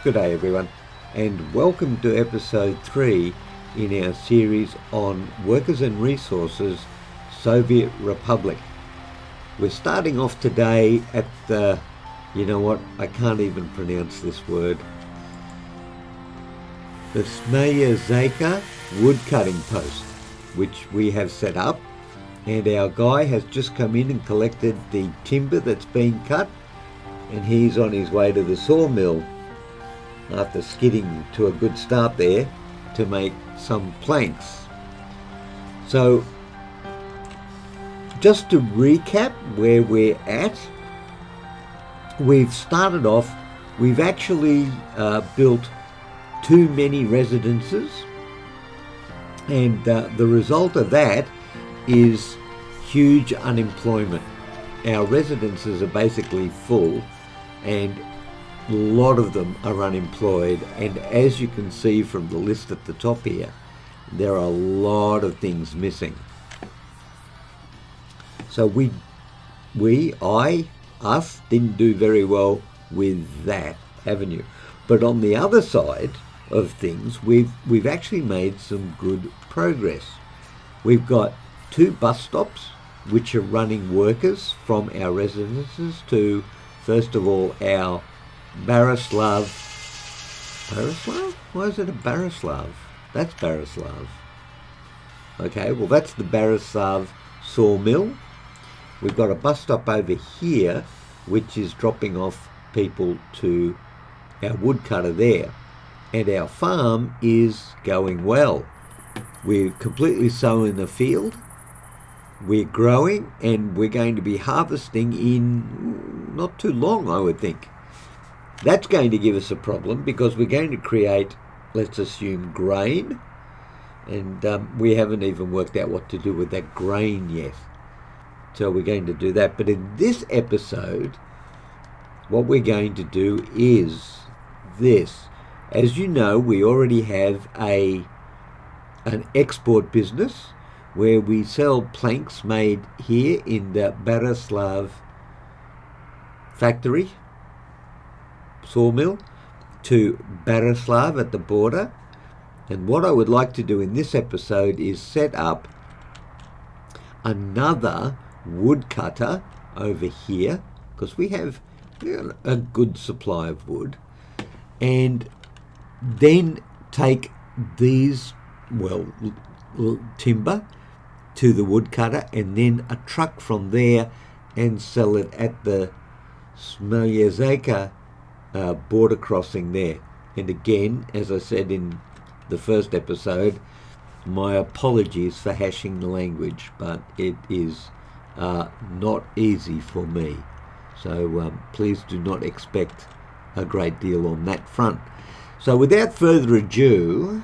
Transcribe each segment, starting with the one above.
Good day everyone, and welcome to episode 3 in our series on Workers and Resources, Soviet Republic. We're starting off today at the, I can't even pronounce this word, the Smaya woodcutting post, which we have set up, and our guy has just come in and collected the timber that's been cut, and he's on his way to the sawmill after skidding to a good start there to make some planks. So just to recap where we're at, we've started off, we've actually built too many residences, and the result of that is huge unemployment. Our residences are basically full and a lot of them are unemployed, and as you can see from the list at the top here, there are a lot of things missing. So us didn't do very well with that avenue. But on the other side of things, we've actually made some good progress. We've got 2 bus stops which are running workers from our residences to, first of all, our Barislav? Why is it a Barislav? That's Barislav. Okay, well that's the Barislav sawmill. We've got a bus stop over here which is dropping off people to our woodcutter there. And our farm is going well. We're completely sown the field. We're growing and we're going to be harvesting in not too long, I would think. That's going to give us a problem because we're going to create, let's assume, grain, and we haven't even worked out what to do with that grain yet. So we're going to do that. But in this episode, what we're going to do is this. As you know, we already have an export business where we sell planks made here in the Barislav factory, sawmill, to Barislav at the border. And what I would like to do in this episode is set up another woodcutter over here, because we have a good supply of wood, and then take these, timber to the woodcutter, and then a truck from there and sell it at the Smaya border crossing there. And again, as I said in the first episode, my apologies for hashing the language, but it is not easy for me. So please do not expect a great deal on that front. So without further ado,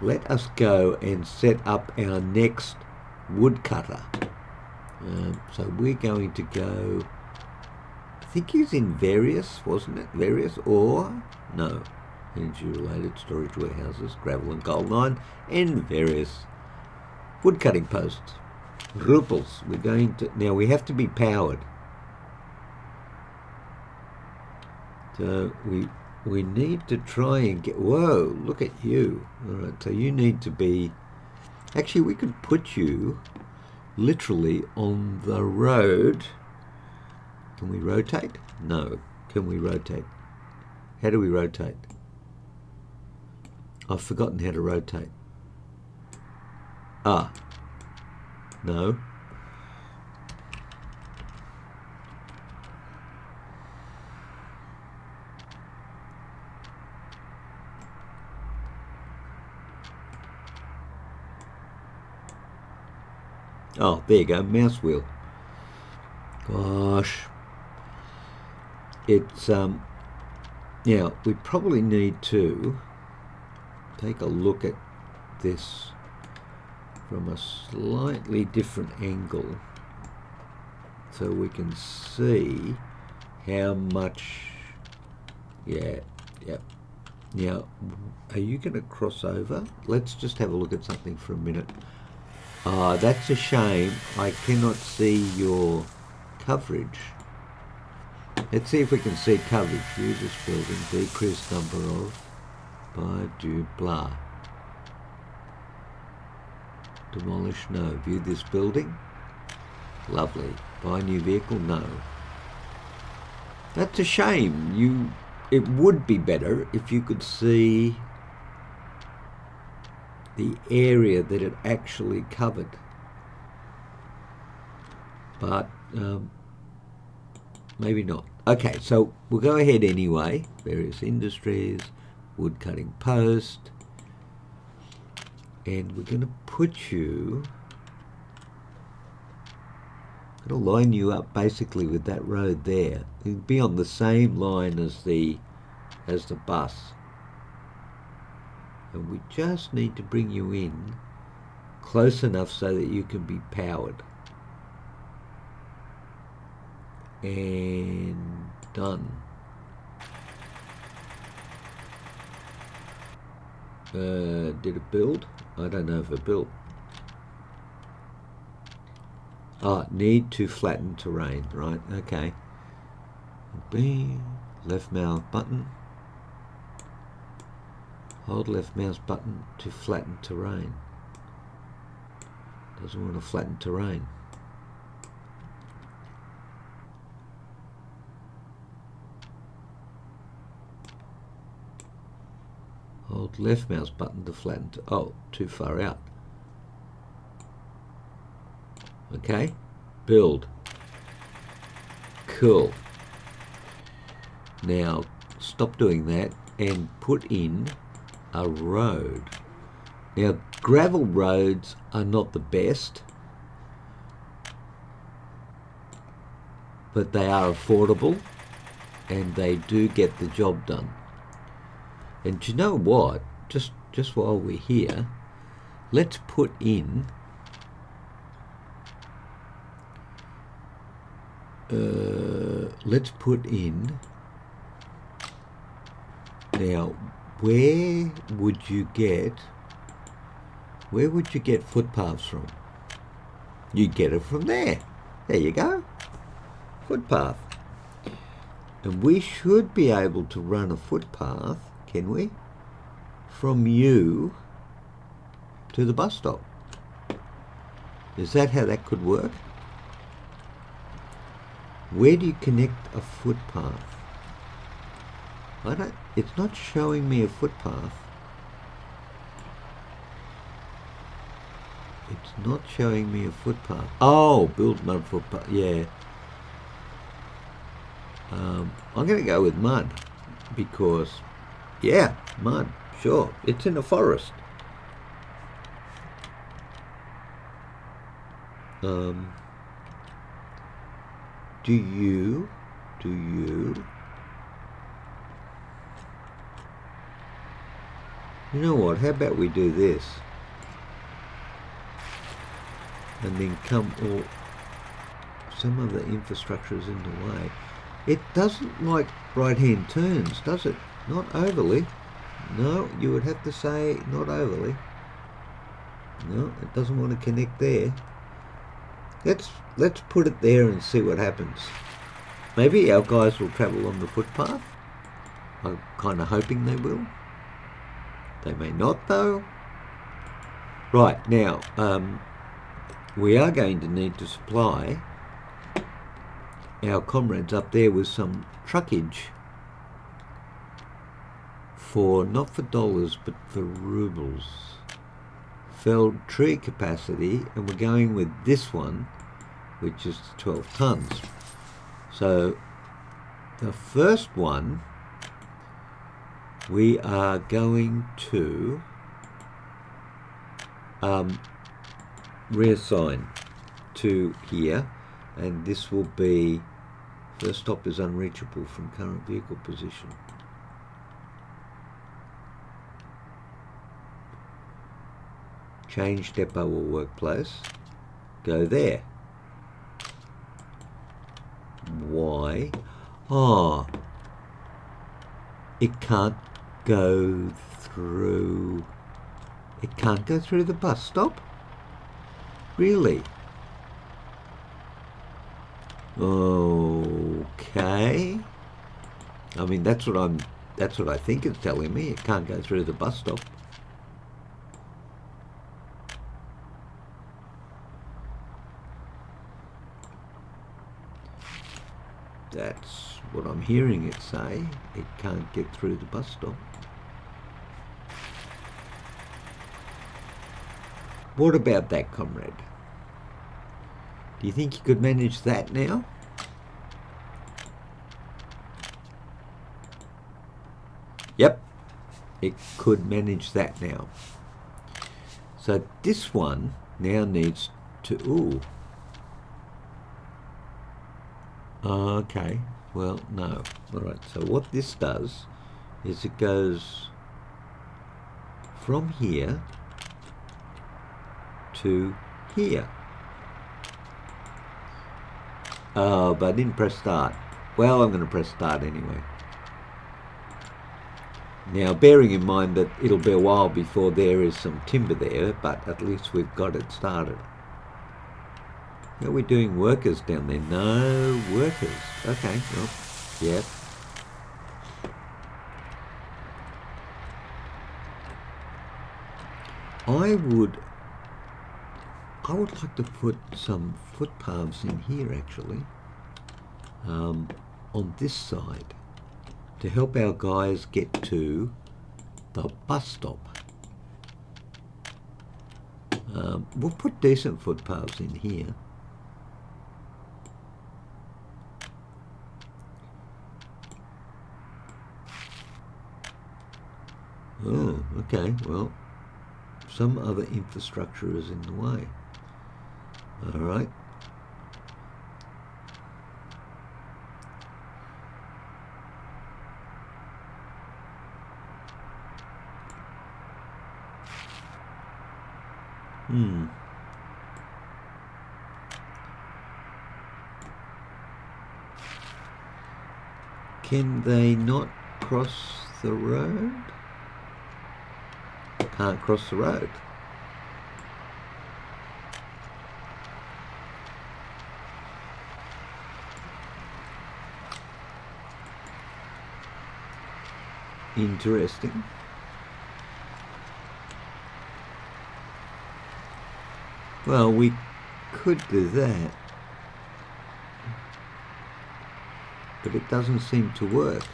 let us go and set up our next woodcutter. So we're going to go, I think he's in various, wasn't it? Various or, no, energy-related storage warehouses, gravel and coal mine, and various woodcutting posts. Rupels, we're going to, now we have to be powered. So we need to try and get, whoa, look at you. All right, so you need to be, actually we could put you literally on the road. Can we rotate? No. Can we rotate? How do we rotate? I've forgotten how to rotate. Ah. No. Oh, there you go, mouse wheel. Gosh. It's, now, we probably need to take a look at this from a slightly different angle so we can see how much, yep. Now, are you going to cross over? Let's just have a look at something for a minute. That's a shame. I cannot see your coverage. Let's see if we can see coverage. View this building, decrease number of, by, do, blah. Demolish, no. View this building. Lovely. Buy a new vehicle, no. That's a shame. It would be better if you could see the area that it actually covered. But maybe not. Okay, so we'll go ahead anyway. Various industries, wood cutting post. And we're going to put you, going to line you up basically with that road there. It'll be on the same line as the bus. And we just need to bring you in close enough so that you can be powered. And done. Did it build? I don't know if it built. Need to flatten terrain, right? Okay. B, left mouse button. Hold left mouse button to flatten terrain. Doesn't want to flatten terrain. Hold left mouse button to flatten. Too far out. Okay, build. Cool. Now stop doing that and put in a road. Now gravel roads are not the best, but they are affordable and they do get the job done. And do you know what? Just while we're here, let's put in now where would you get footpaths from? You'd get it from there. There you go. Footpath. And we should be able to run a footpath, can we? From you to the bus stop. Is that how that could work? Where do you connect a footpath? It's not showing me a footpath. It's not showing me a footpath. Oh, build mud footpath, yeah. I'm going to go with mud because, yeah, mud, sure. It's in a forest. Do you know what, how about we do this and then some of the infrastructure is in the way. It doesn't like right-hand turns, does it? Not overly. No, you would have to say not overly. No, it doesn't want to connect there. Let's put it there and see what happens. Maybe our guys will travel on the footpath. I'm kind of hoping they will. They may not though. Right, now we are going to need to supply our comrades up there with some truckage not for dollars but for rubles. Felled tree capacity, and we're going with this one, which is 12 tons. So the first one we are going to reassign to here, and this will be first stop is unreachable from current vehicle position. Change depot or workplace. Go there. Why? It can't go through. It can't go through the bus stop? Really? Okay. Okay. I mean, that's what I think it's telling me. It can't go through the bus stop. That's what I'm hearing it say. It can't get through the bus stop. What about that, comrade? Do you think you could manage that now? Yep, it could manage that now. So this one now needs to, ooh. Okay, well, no. All right, so what this does is it goes from here to here. Oh, but I didn't press start. Well, I'm going to press start anyway. Now, bearing in mind that it'll be a while before there is some timber there, but at least we've got it started. Are we doing workers down there? No workers. Okay, well, yeah. I would like to put some footpaths in here, actually, on this side, to help our guys get to the bus stop. We'll put decent footpaths in here. Oh, okay, well, some other infrastructure is in the way. All right. Can they not cross the road? Can't cross the road. Interesting. Well, we could do that, but it doesn't seem to work.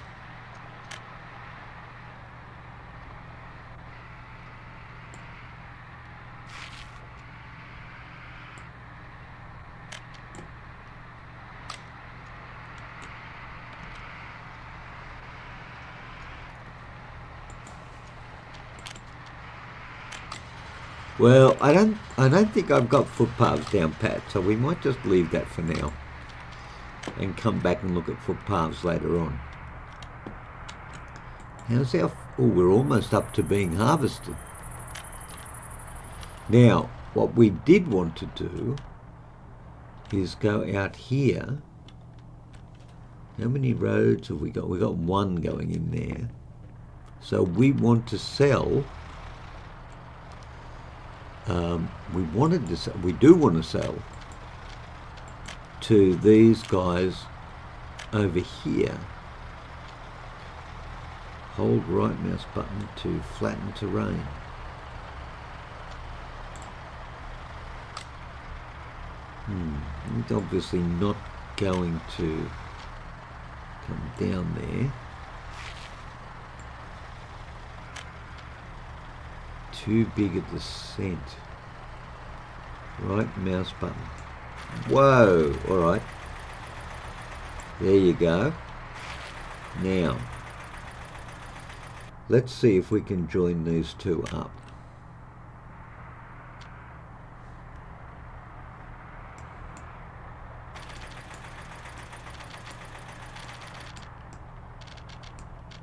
Well, I don't think I've got footpaths down pat, so we might just leave that for now and come back and look at footpaths later on. How's our... Oh, we're almost up to being harvested. Now, what we did want to do is go out here. How many roads have we got? We've got one going in there. So we want to sell... we do want to sell to these guys over here. Hold right mouse button to flatten terrain. It's obviously not going to come down there. Too big a descent. Right mouse button. Whoa, alright. There you go. Now, let's see if we can join these two up.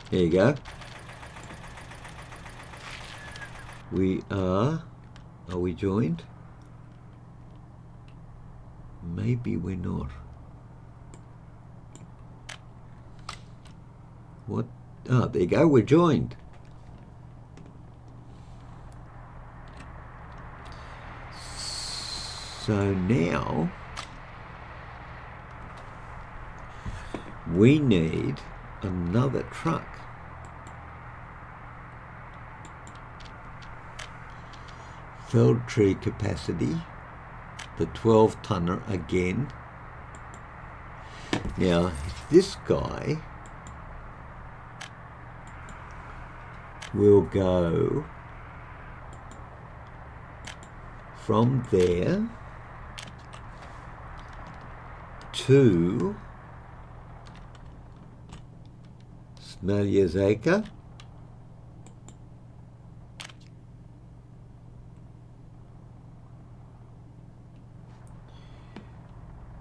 There you go. Are we joined? Maybe we're not. What? Oh, there you go, we're joined. So now we need another truck. Felled tree capacity, the 12-tonner again. Now, this guy will go from there to Smalia's Acre.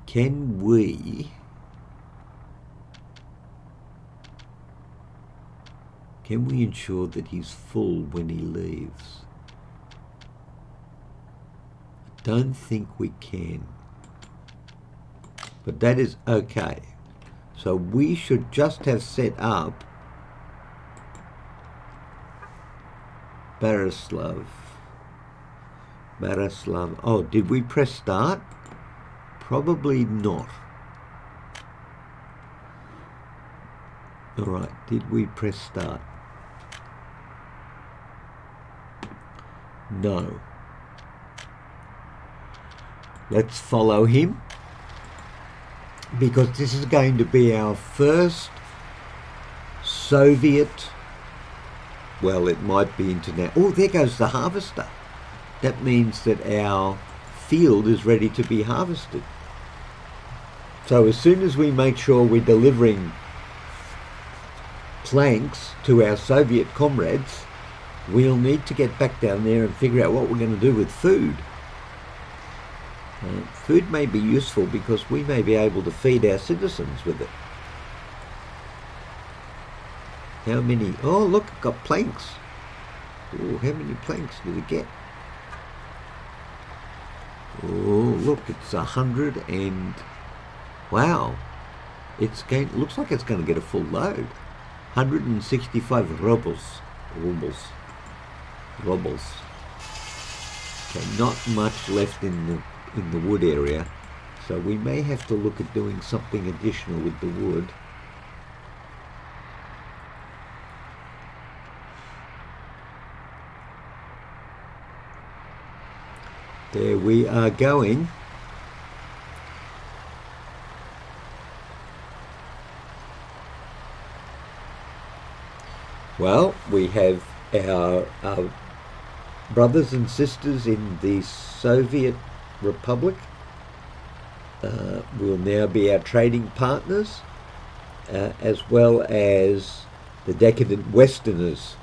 Can we ensure that he's full when he leaves? I don't think we can. But that is okay. So we should just have set up Barislav. Oh, did we press start? Probably not. All right, did we press start? No. Let's follow him, because this is going to be our first Soviet, well, it might be international. Oh, there goes the harvester. That means that our field is ready to be harvested. So as soon as we make sure we're delivering planks to our Soviet comrades, we'll need to get back down there and figure out what we're going to do with food. Food may be useful because we may be able to feed our citizens with it. How many? Oh, look, I've got planks. Oh, how many planks did it get? Oh, look, it's 100 and... Wow. Looks like it's going to get a full load. 165 rubles. Okay, not much left in the wood area, so we may have to look at doing something additional with the wood. There we are going. Well, we have our brothers and sisters in the Soviet Republic will now be our trading partners, as well as the decadent Westerners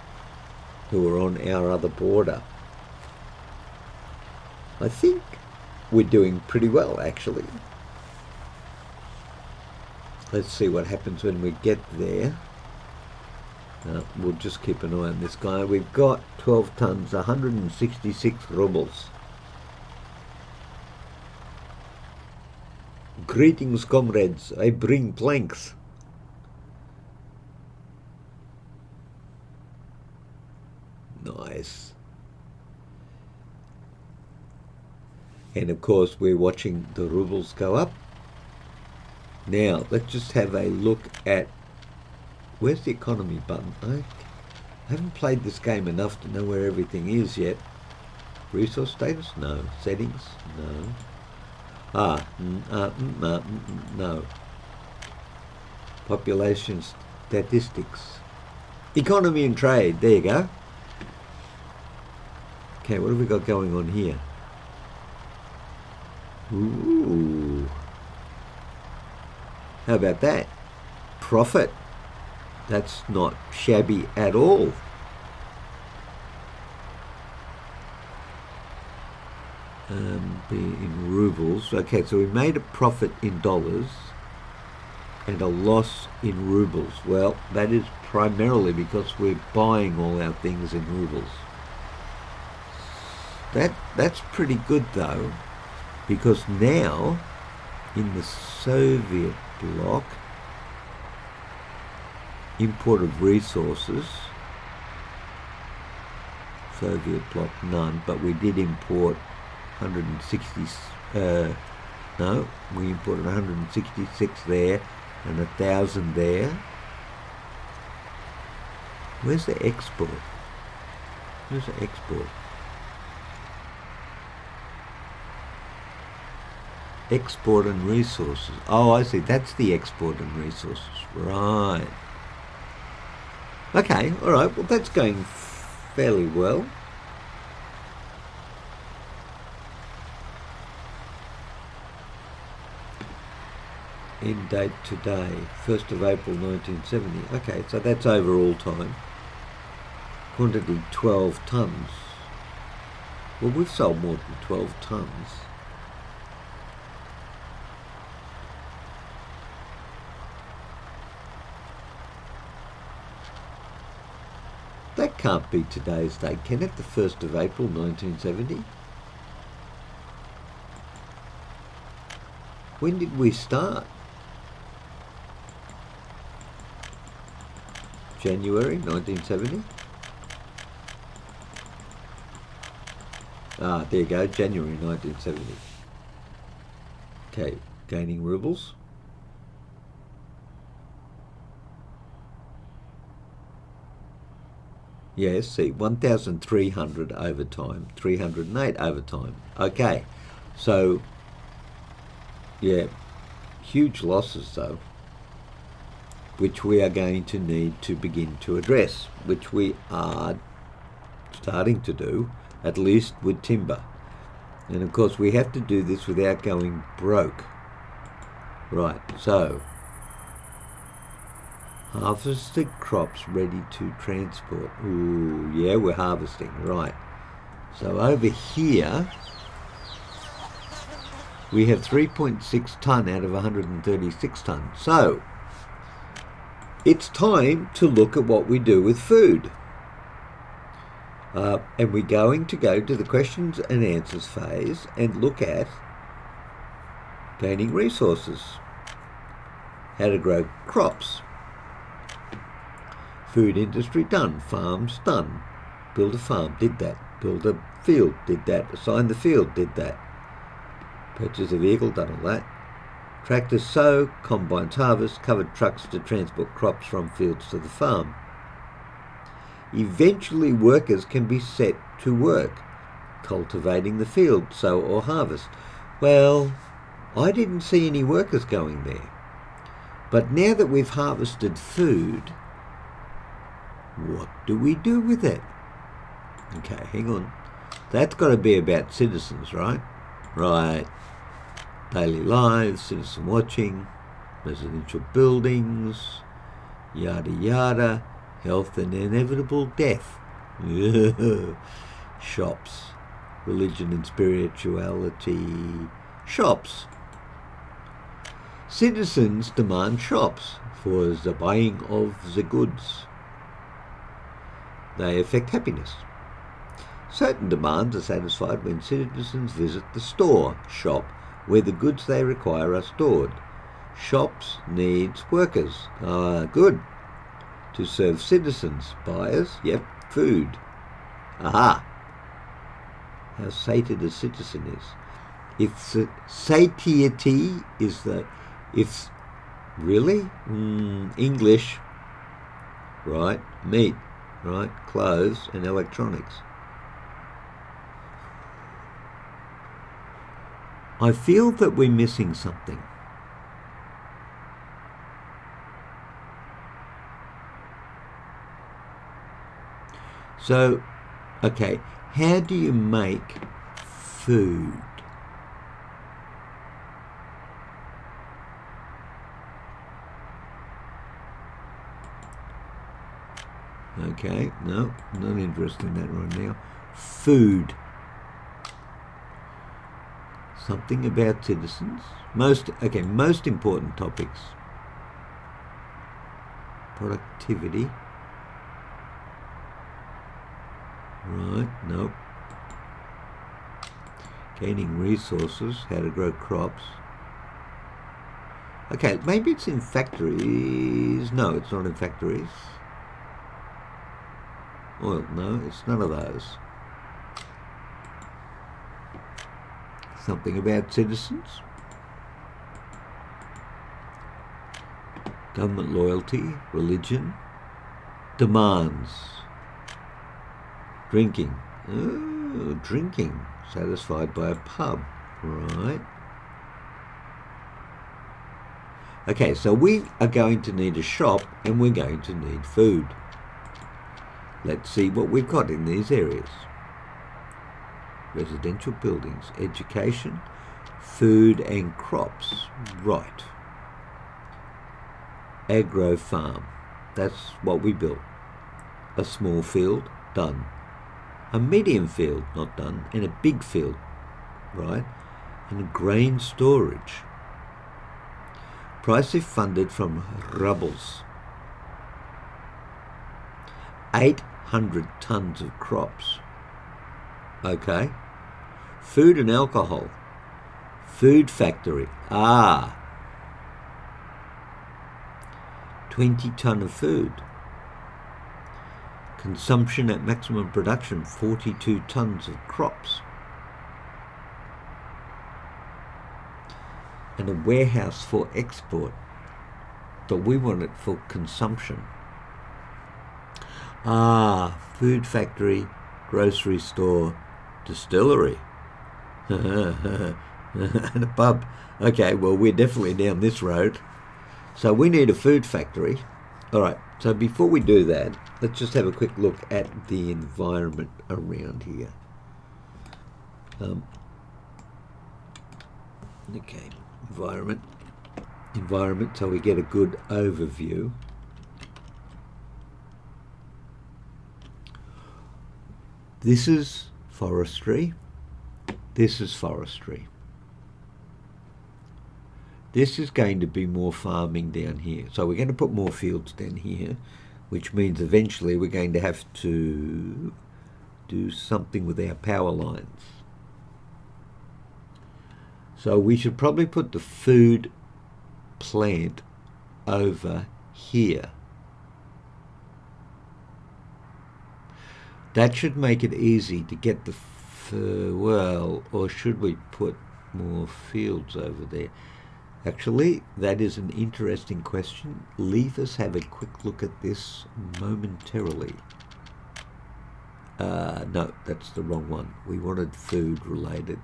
who are on our other border. I think we're doing pretty well, actually. Let's see what happens when we get there. We'll just keep an eye on this guy. We've got 12 tons, 166 rubles. Greetings, comrades. I bring planks. Nice. And of course, we're watching the rubles go up. Now, let's just have a look at... Where's the economy button? I haven't played this game enough to know where everything is yet. Resource status? No. Settings? No. No. Population statistics. Economy and trade. There you go. Okay, what have we got going on here? Ooh. How about that? Profit. That's not shabby at all. Be in rubles. Okay, so we made a profit in dollars and a loss in rubles. Well, that is primarily because we're buying all our things in rubles. That's pretty good though, because now in the Soviet bloc, import of resources, Soviet bloc none, but we did import 160, no, we imported 166 there, and 1,000 there. Where's the export? Where's the export? Export and resources. Oh, I see. That's the export and resources. Right. Okay, all right. Well, that's going fairly well. End date today, 1st of April 1970. Okay, so that's overall time. Quantity 12 tonnes. Well, we've sold more than 12 tonnes. That can't be today's date, can it? The 1st of April 1970? When did we start? January 1970? Ah, there you go, January 1970. Okay, gaining rubles. Yes, see, 1,300 overtime, 308 overtime. Okay, so, yeah, huge losses though, which we are going to need to begin to address, which we are starting to do, at least with timber. And of course we have to do this without going broke. Right, so harvested crops ready to transport. Ooh, yeah, we're harvesting, right. So over here we have 3.6 tonne out of 136 tonne. So it's time to look at what we do with food. And we're going to go to the questions and answers phase and look at gaining resources, how to grow crops, food industry done, farms done, build a farm, did that, build a field, did that, assign the field, did that, purchase a vehicle, done all that, tractors sow, combines harvest, covered trucks to transport crops from fields to the farm. Eventually workers can be set to work, cultivating the field, sow or harvest. Well, I didn't see any workers going there. But now that we've harvested food, what do we do with it? Okay, hang on. That's got to be about citizens, right? Right. Daily lives, citizen watching, residential buildings, yada yada, health and inevitable death. Shops, religion and spirituality, shops. Citizens demand shops for the buying of the goods. They affect happiness. Certain demands are satisfied when citizens visit the store, shop, where the goods they require are stored. Shops needs workers. Good. To serve citizens. Buyers, yep, food. Aha. How sated a citizen is. If satiety is really? English, right, meat, right, clothes and electronics. I feel that we're missing something. So, okay, how do you make food? Okay, no, not interested in that right now. Food. Something about citizens. Most important topics. Productivity. Right, nope. Gaining resources, how to grow crops. Okay, maybe it's in factories. No, it's not in factories. Oil, no, it's none of those. Something about citizens. Government loyalty, religion, demands, drinking. Oh, drinking, satisfied by a pub, right? Okay, so we are going to need a shop and we're going to need food. Let's see what we've got in these areas. Residential buildings, education, food and crops, right. Agro farm, that's what we built. A small field, done. A medium field, not done. And a big field, right. And grain storage. Price if funded from rubbles. 800 tons of crops. Okay. Food and alcohol. Food factory. 20 ton of food. Consumption at maximum production, 42 tons of crops. And a warehouse for export, but we want it for consumption. Food factory, grocery store, distillery, and a pub. Okay, well, we're definitely down this road. So we need a food factory. All right, so before we do that, let's just have a quick look at the environment around here. Okay. Environment, so we get a good overview. This is forestry. This is forestry. This is going to be more farming down here. So we're going to put more fields down here, which means eventually we're going to have to do something with our power lines. So we should probably put the food plant over here. That should make it easy to get the, well, or should we put more fields over there? Actually, that is an interesting question. Leave us have a quick look at this momentarily. No, that's the wrong one. We wanted food related.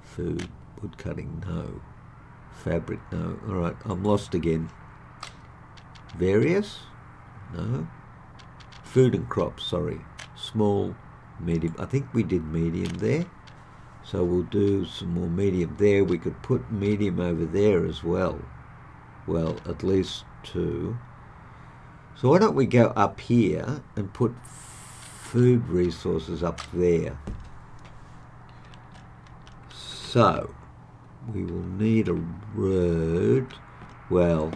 Food, wood cutting, no. Fabric, no. All right, I'm lost again. Various? No. Food and crops, sorry. Small, medium. I think we did medium there. So we'll do some more medium there. We could put medium over there as well. Well, at least 2. So why don't we go up here and put food resources up there. So we will need a road. Well,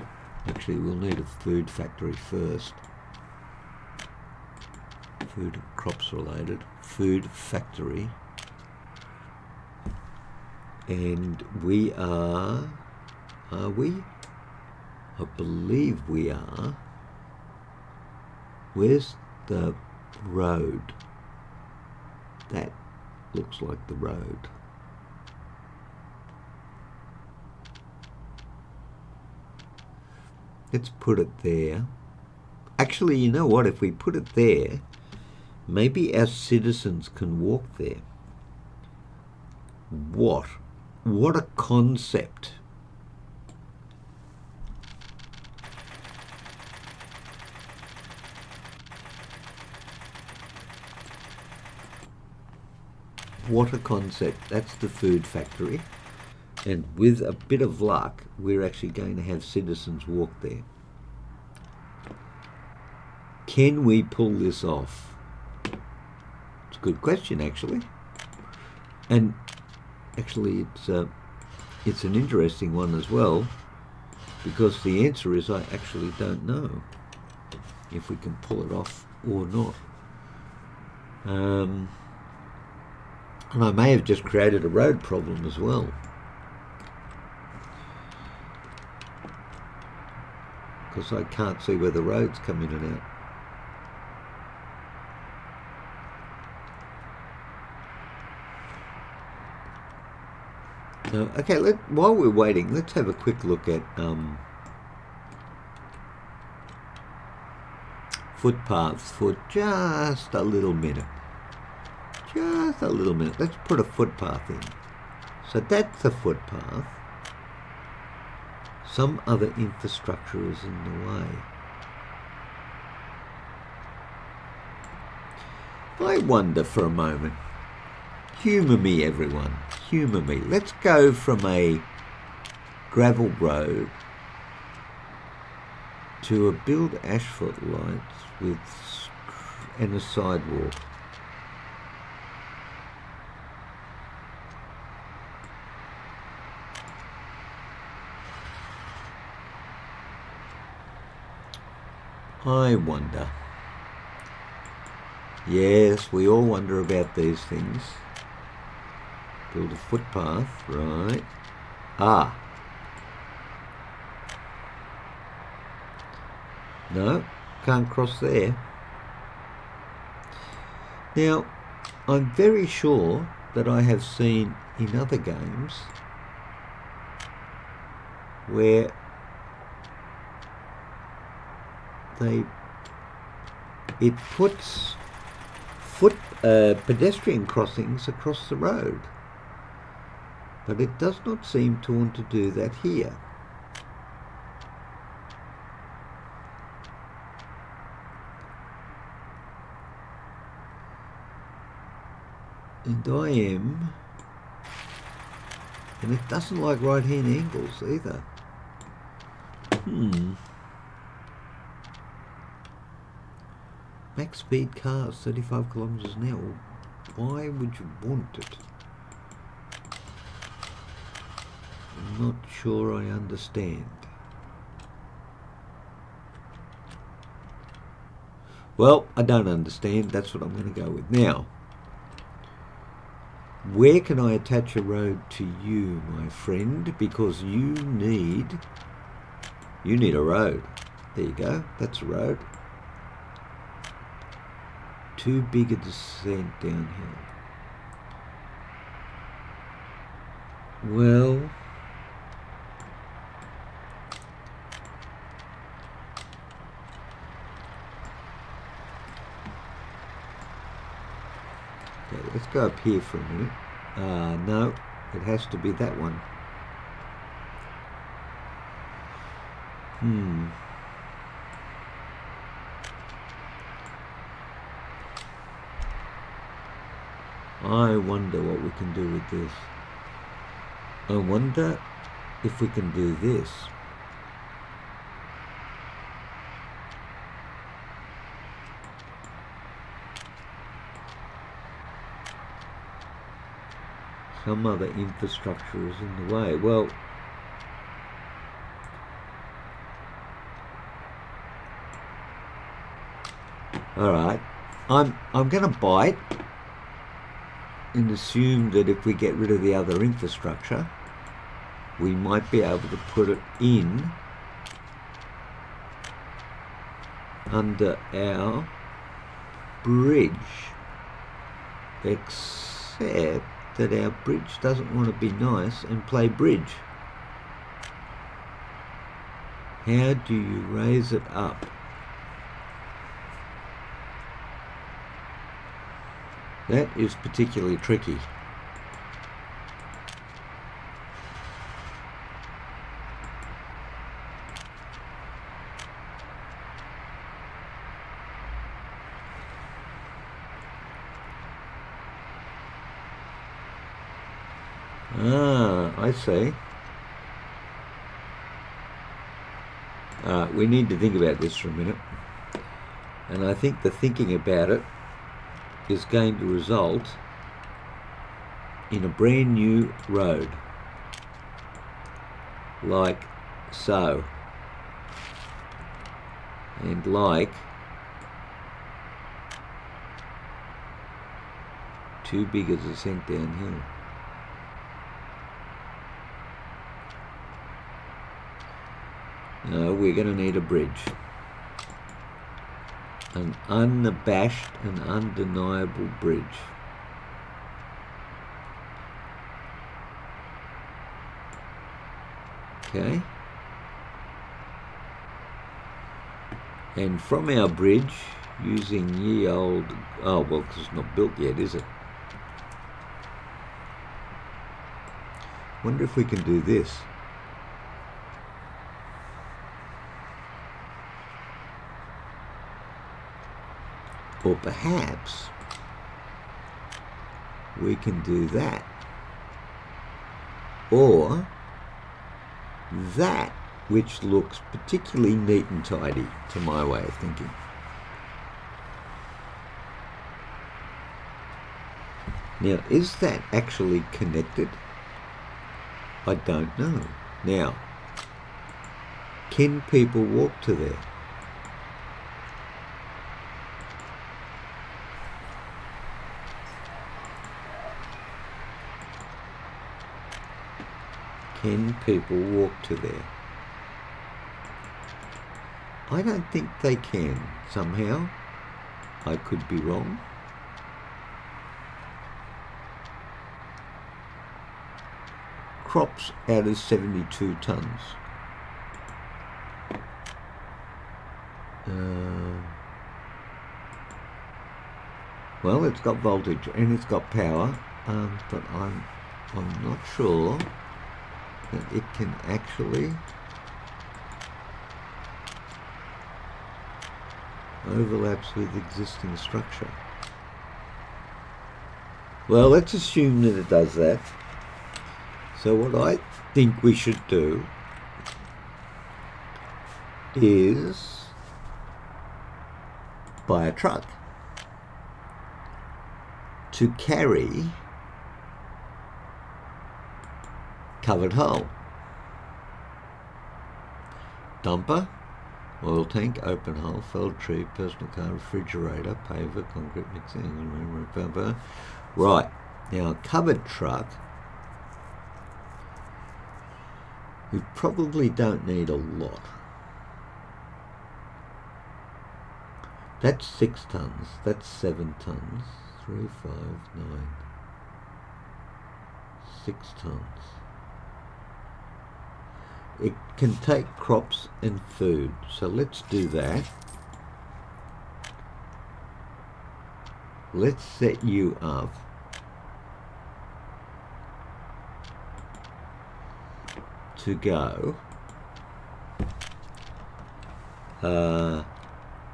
actually we'll need a food factory first. Food and crops related. Food factory. And we are we? I believe we are. Where's the road? That looks like the road. Let's put it there. Actually, you know what? If we put it there, maybe our citizens can walk there. What a concept. What a concept. That's the food factory. And with a bit of luck, we're actually going to have citizens walk there. Can we pull this off? It's a good question, actually. And actually, it's an interesting one as well, because the answer is I actually don't know if we can pull it off or not. And I may have just created a road problem as well. Because I can't see where the roads come in and out. Okay, while we're waiting, let's have a quick look at footpaths for just a little minute. Just a little minute. Let's put a footpath in. So that's a footpath. Some other infrastructure is in the way. I wonder for a moment. Humour me, everyone. Humour me. Let's go from a gravel road to a build asphalt lights and a sidewalk. I wonder. Yes, we all wonder about these things. Build a footpath, right. Ah. No, can't cross there. Now, I'm very sure that I have seen in other games where it puts pedestrian crossings across the road, but it does not seem to want to do that here. And and it doesn't like right-hand angles either. Max speed cars, 35 kilometres an hour. Why would you want it? I'm not sure I understand. Well, I don't understand. That's what I'm going to go with. Now, where can I attach a road to you, my friend? Because you need a road. There you go. That's a road. Too big a descent downhill. Well, okay, let's go up here for a minute. No, it has to be that one. I wonder what we can do with this. I wonder if we can do this. Some other infrastructure is in the way. Well, all right. I'm going to bite and assume that if we get rid of the other infrastructure, we might be able to put it in under our bridge, except that our bridge doesn't want to be nice and play bridge. How do you raise it up? That is particularly tricky. Ah, I see. We need to think about this for a minute. And I think the thinking about it is going to result in a brand new road, like so, and like too big a descent downhill. No, we're going to need a bridge. An unabashed and undeniable bridge. Okay. And from our bridge, using ye old... Oh, well, because it's not built yet, is it? Wonder if we can do this. Or perhaps we can do that. Or that, which looks particularly neat and tidy to my way of thinking. Now, is that actually connected? I don't know. Now, can people walk to there? Can people walk to there? I don't think they can, somehow. I could be wrong. Crops out of 72 tonnes. Well, it's got voltage and it's got power, but I'm not sure that it can actually overlaps with existing structure. Well, let's assume that it does that. So what I think we should do is buy a truck to carry covered hull, dumper, oil tank, open hull, felled tree, personal car, refrigerator, paver, concrete mixing, right. Now, a covered truck, we probably don't need a lot. That's 6 tonnes, that's 7 tonnes, 3, 5, 9, 6 tonnes. It can take crops and food, so let's do that. Let's set you up to go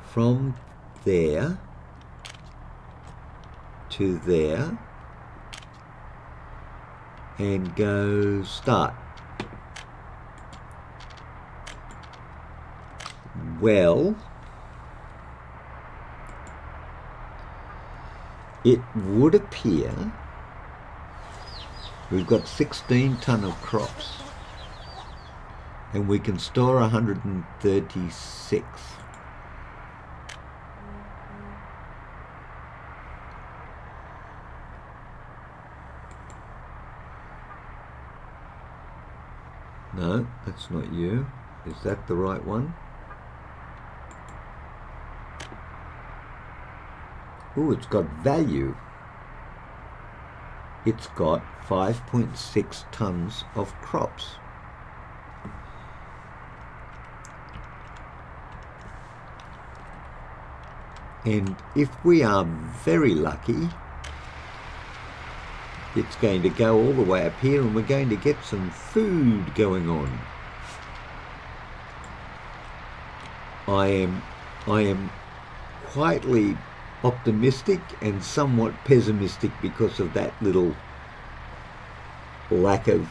from there to there and go start. Well, it would appear we've got 16 tonne of crops and we can store 136. No, that's not you. Is that the right one? Oh, it's got value. It's got 5.6 tonnes of crops. And if we are very lucky, it's going to go all the way up here and we're going to get some food going on. I am quietly optimistic and somewhat pessimistic because of that little lack of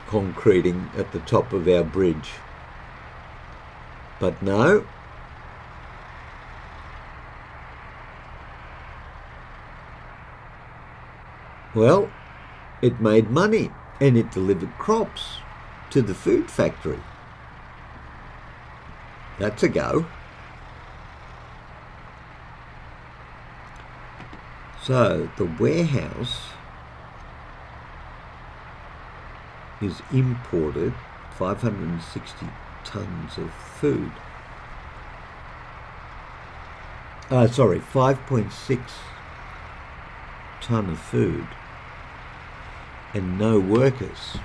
concreting at the top of our bridge. But no. Well, it made money and it delivered crops to the food factory. That's a go. So the warehouse is imported 560 tonnes of food. 5.6 tonne of food and no workers.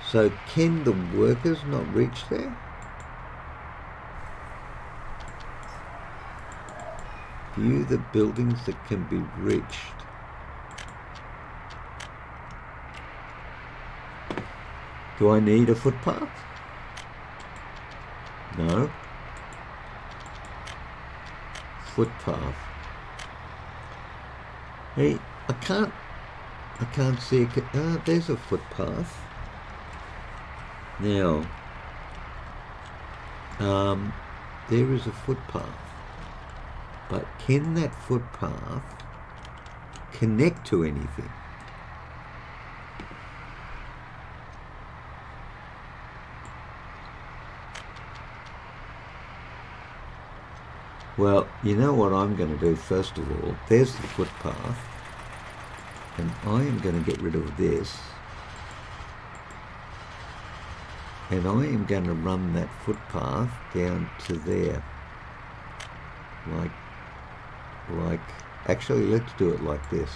So can the workers not reach there? View the buildings that can be reached. Do I need a footpath? No. Footpath. Hey, I can't see a there's a footpath. Now, there is a footpath. But can that footpath connect to anything? Well, you know what I'm going to do first of all? There's the footpath. And I am going to get rid of this. And I am going to run that footpath down to there. Like, actually, let's do it like this.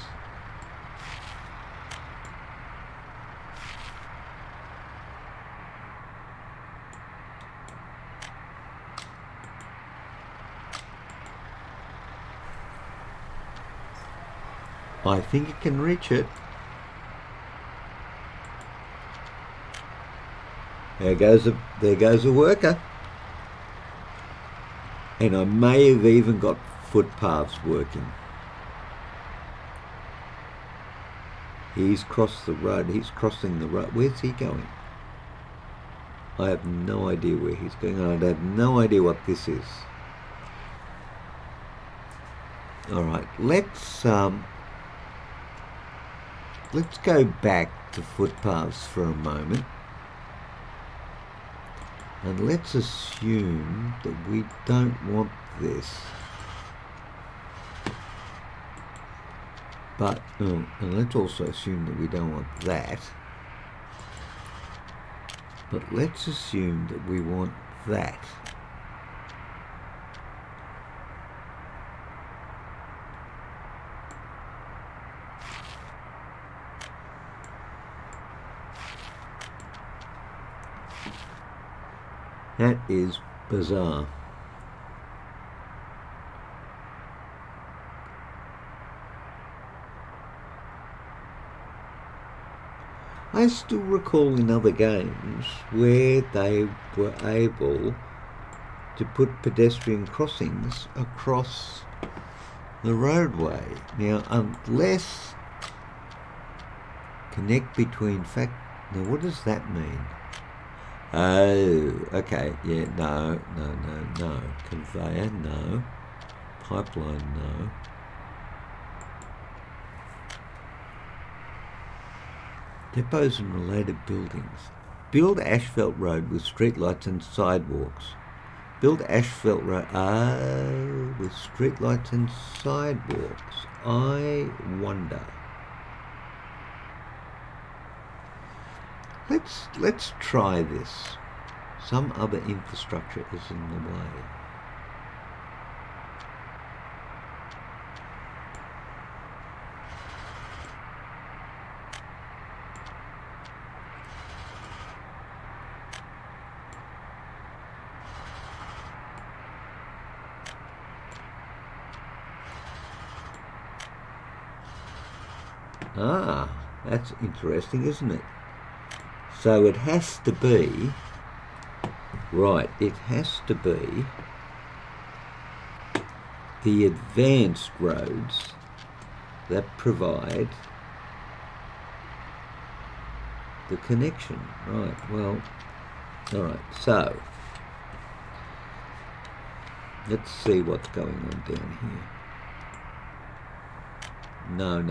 I think it can reach it. There goes a worker. And I may have even got footpaths working. He's crossed the road. He's crossing the road. Where's he going? I have no idea where he's going. I have no idea what this is. All right, let's go back to footpaths for a moment. And let's assume that we don't want this. But, and let's also assume that we don't want that. But let's assume that we want that. That is bizarre. I still recall in other games where they were able to put pedestrian crossings across the roadway. Now, unless connect between now what does that mean? Oh, okay, yeah, no. Conveyor, no. Pipeline, no. Depots and related buildings. Build asphalt road with streetlights and sidewalks. Build asphalt road, with streetlights and sidewalks. I wonder. Let's try this. Some other infrastructure is in the way. Ah, that's interesting, isn't it? So it has to be, right, it has to be the advanced roads that provide the connection. Right, well, all right, so let's see what's going on down here. No.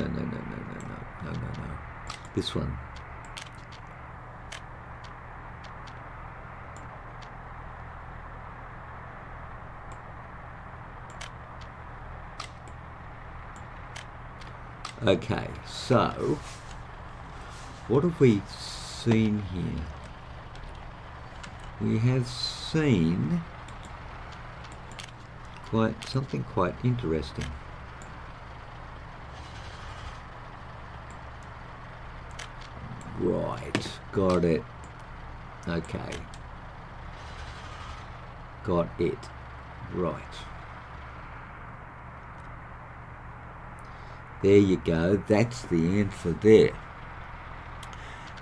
This one. Okay, so what have we seen here? We have seen something quite interesting. Right, got it. Okay. Got it. Right. There you go. That's the answer there.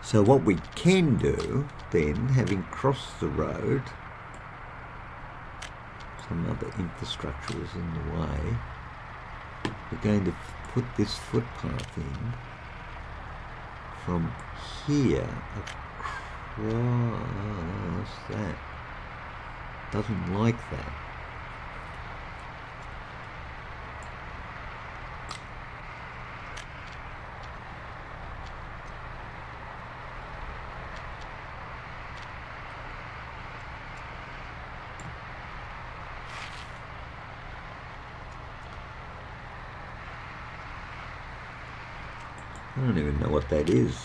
So what we can do then, having crossed the road, some other infrastructure is in the way. We're going to put this footpath in from here across that. Doesn't like that. I don't even know what that is.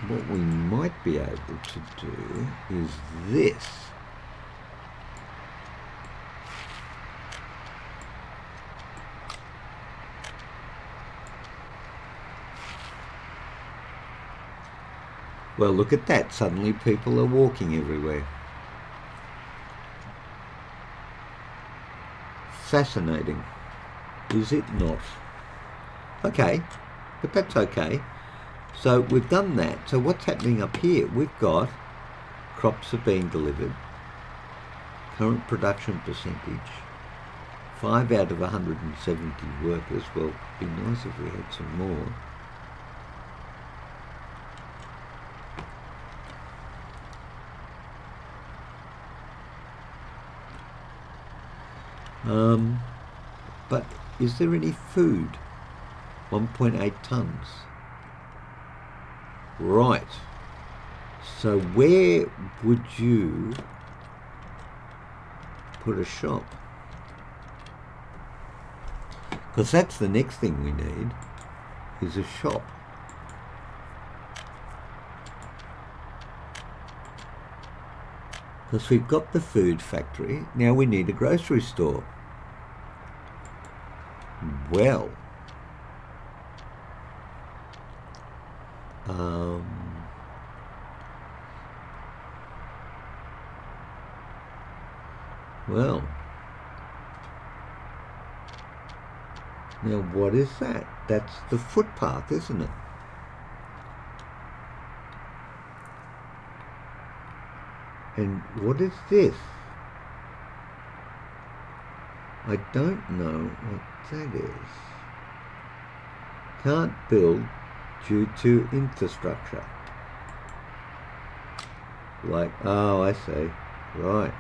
What we might be able to do is this. Well, look at that. Suddenly people are walking everywhere. Fascinating. Is it not? Okay, but that's okay. So we've done that. So what's happening up here? We've got crops are being delivered, current production percentage, 5 out of 170 workers. Well, it'd be nice if we had some more. But is there any food? 1.8 tons. Right. So where would you put a shop? Because that's the next thing we need, is a shop. Because we've got the food factory, now we need a grocery store. Well, now what is that? That's the footpath, isn't it? And what is this? I don't know what that is. Can't build due to infrastructure. Like, oh, I see. Right.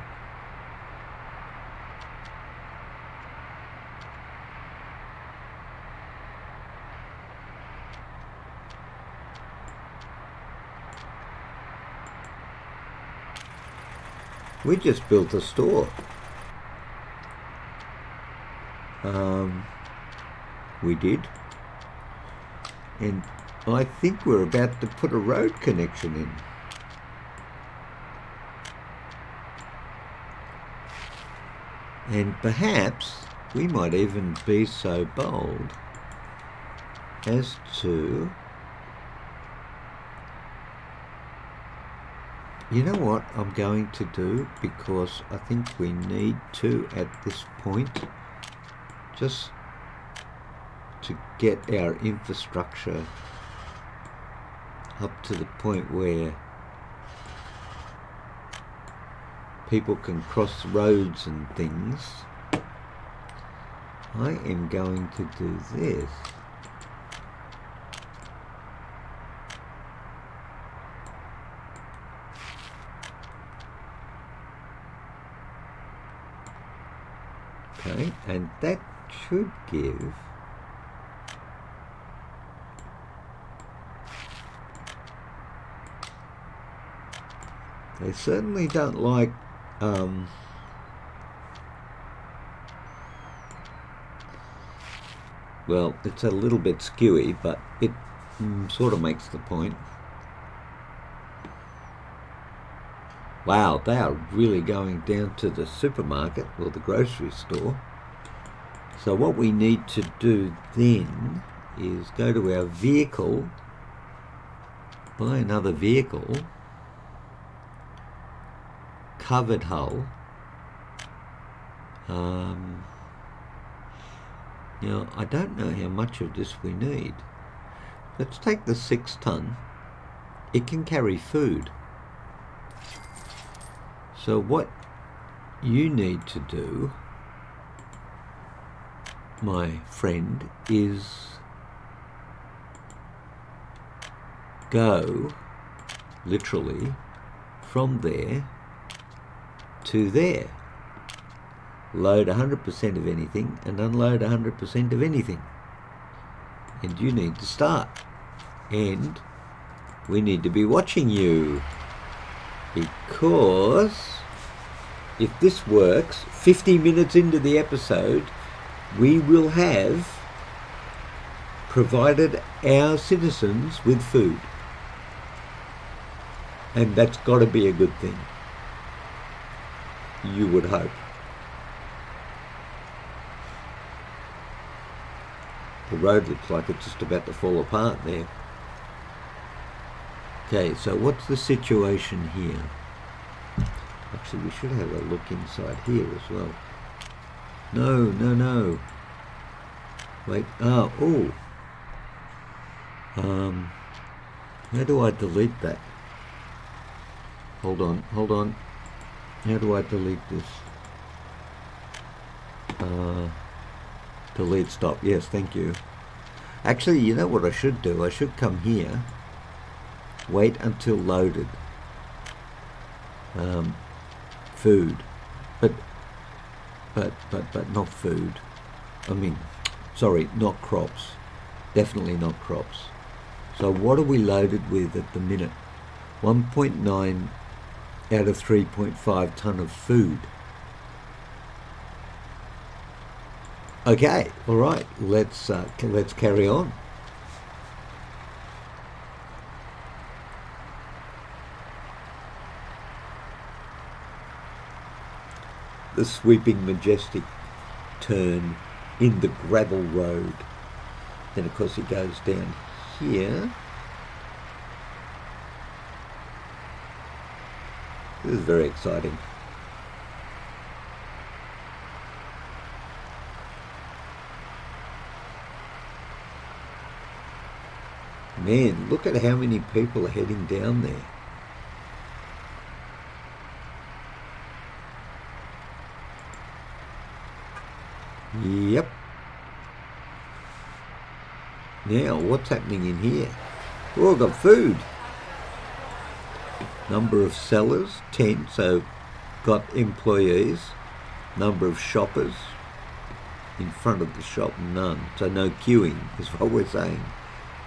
We just built a store. We did. And I think we're about to put a road connection in. And perhaps we might even be so bold as to... You know what I'm going to do, because I think we need to, at this point, just to get our infrastructure up to the point where people can cross roads and things. I am going to do this. Okay, and that should give they certainly don't like well, it's a little bit skewy, but it sort of makes the point. Wow, they are really going down to the supermarket or the grocery store. So what we need to do then is go to our vehicle, buy another vehicle, covered hull, Now, I don't know how much of this we need. Let's take the 6 ton. It can carry food. So what you need to do, my friend, is go literally from there to there. Load 100% of anything and unload 100% of anything. And you need to start. And we need to be watching you, because if this works, 50 minutes into the episode, we will have provided our citizens with food. And that's got to be a good thing. You would hope. The road looks like it's just about to fall apart there. Okay, so what's the situation here? Actually, we should have a look inside here as well. No. Wait, how do I delete that? Hold on. How do I delete this? Delete stop. Yes, thank you. Actually, you know what I should do? I should come here, wait until loaded. Food. But not food. I mean, sorry, not crops. Definitely not crops. So what are we loaded with at the minute? 1.9 out of 3.5 ton of food. Okay, all right. Let's carry on. The sweeping, majestic turn in the gravel road. Then, of course, it goes down here. This is very exciting. Man, look at how many people are heading down there. Yep. Now, what's happening in here? Oh, I've got food. Number of sellers, 10, so got employees. Number of shoppers in front of the shop, none. So no queuing is what we're saying.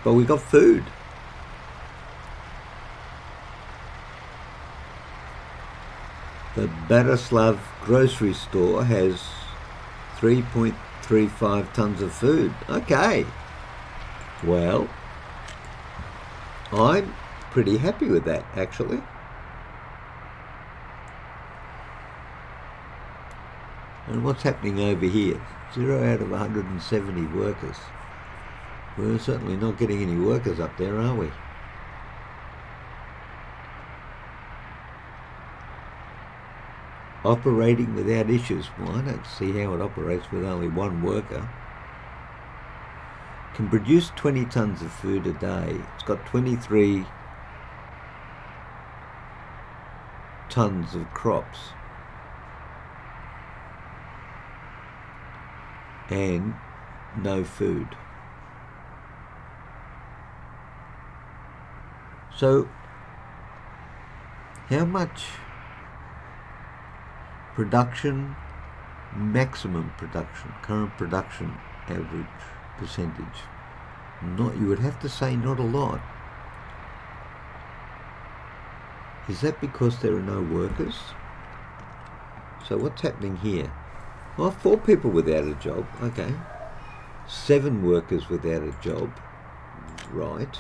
But we got food. The Barislav grocery store has 3.35 tons of food. Okay. Well, I'm pretty happy with that, actually. And what's happening over here? 0 out of 170 workers. We're certainly not getting any workers up there, are we? Operating without issues. Well, I don't see how it operates with only one worker. Can produce 20 tons of food a day. It's got 23 tons of crops. And no food. So, how much production, maximum production, current production average percentage? Not, you would have to say not a lot. Is that because there are no workers? So what's happening here? Well, 4 people without a job, okay. 7 workers without a job, right.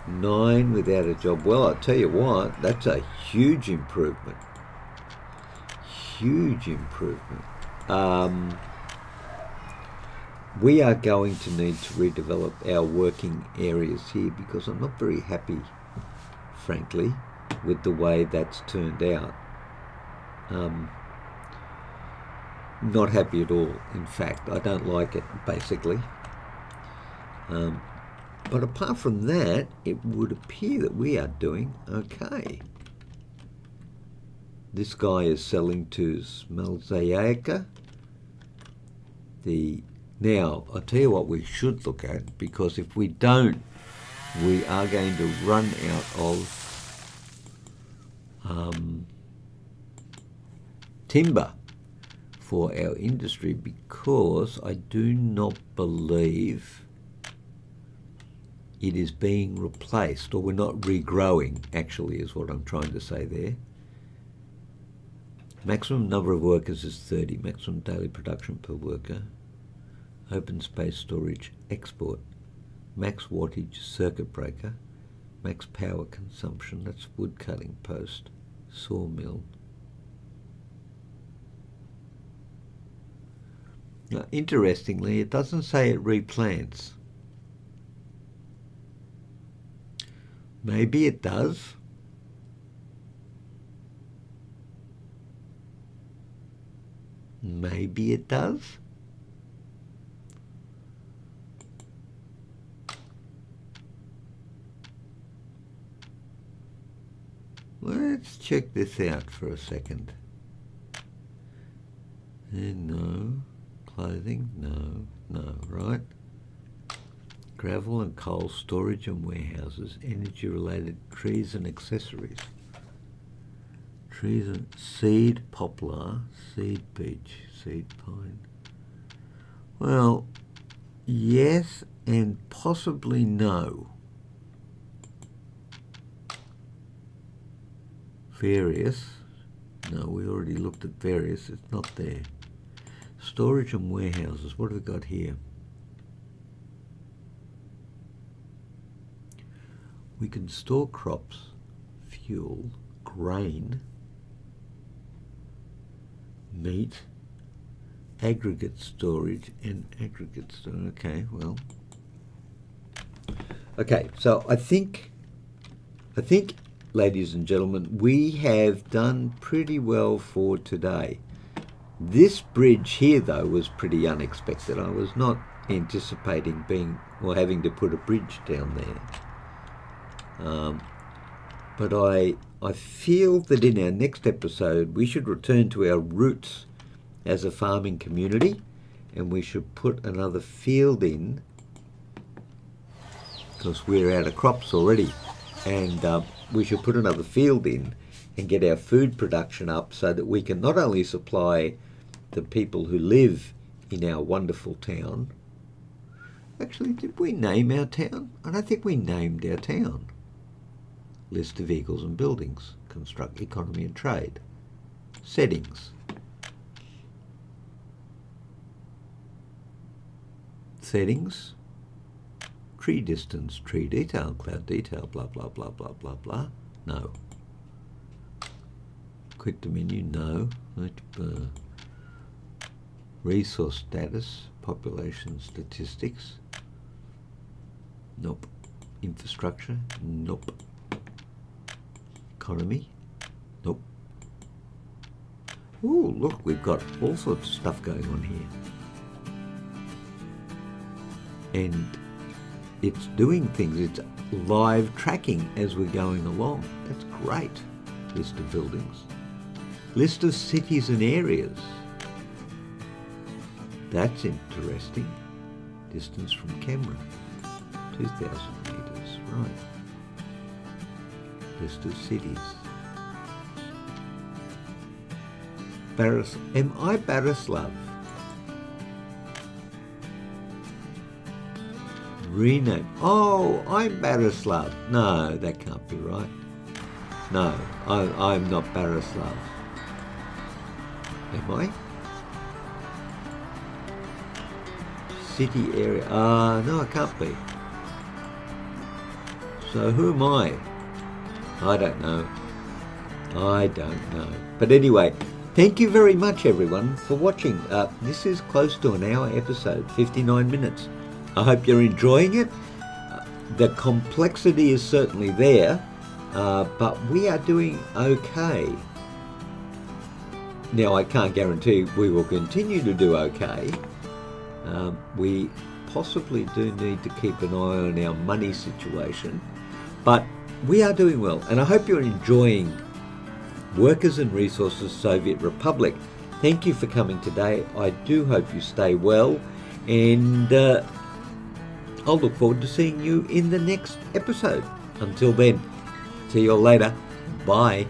9 without a job. Well, I'll tell you what, that's a huge improvement. Huge improvement. We are going to need to redevelop our working areas here, because I'm not very happy, frankly, with the way that's turned out. not happy at all. In fact, I don't like it, basically. But apart from that, it would appear that we are doing okay. This guy is selling to Smelzayaka. Now, I'll tell you what we should look at, because if we don't, we are going to run out of timber for our industry, because I do not believe it is being replaced, or we're not regrowing, actually, is what I'm trying to say there. Maximum number of workers is 30, maximum daily production per worker. Open space storage, export. Max wattage circuit breaker. Max power consumption, that's wood cutting post. Sawmill. Now, interestingly, it doesn't say it replants. Maybe it does. Maybe it does. Let's check this out for a second. No. Clothing? No, right? Gravel and coal storage and warehouses. Energy-related trees and accessories. Trees and seed poplar, seed beech, seed pine. Well, yes and possibly no. Various. No, we already looked at various. It's not there. Storage and warehouses. What have we got here? We can store crops, fuel, grain, meat, aggregate storage, and aggregate storage. Okay, well. Okay, so I think, ladies and gentlemen, we have done pretty well for today. This bridge here, though, was pretty unexpected. I was not anticipating having to put a bridge down there. But I feel that in our next episode, we should return to our roots as a farming community, and we should put another field in, because we're out of crops already, and we should put another field in and get our food production up so that we can not only supply the people who live in our wonderful town. Actually, did we name our town? I don't think we named our town. List of vehicles and buildings. Construct, economy and trade. Settings. Settings. Tree distance, tree detail, cloud detail, blah, blah, blah, blah, blah, blah. No. Quick to menu, no. Resource status, population statistics. Nope. Infrastructure, nope. Economy, nope. Ooh, look, we've got all sorts of stuff going on here. And it's doing things, it's live tracking as we're going along. That's great. List of buildings. List of cities and areas. That's interesting. Distance from camera, 2,000 metres, right. List of cities. Am I Barislav? Rename. Oh, I'm Barislav. No, that can't be right. No, I'm not Barislav. Am I? City area. No, I can't be. So who am I? I don't know. But anyway, thank you very much, everyone, for watching. This is close to an hour episode, 59 minutes. I hope you're enjoying it. The complexity is certainly there, but we are doing okay. Now, I can't guarantee we will continue to do okay. We possibly do need to keep an eye on our money situation, but we are doing well, and I hope you're enjoying Workers and Resources Soviet Republic. Thank you for coming today. I do hope you stay well, and I'll look forward to seeing you in the next episode. Until then, see you all later. Bye.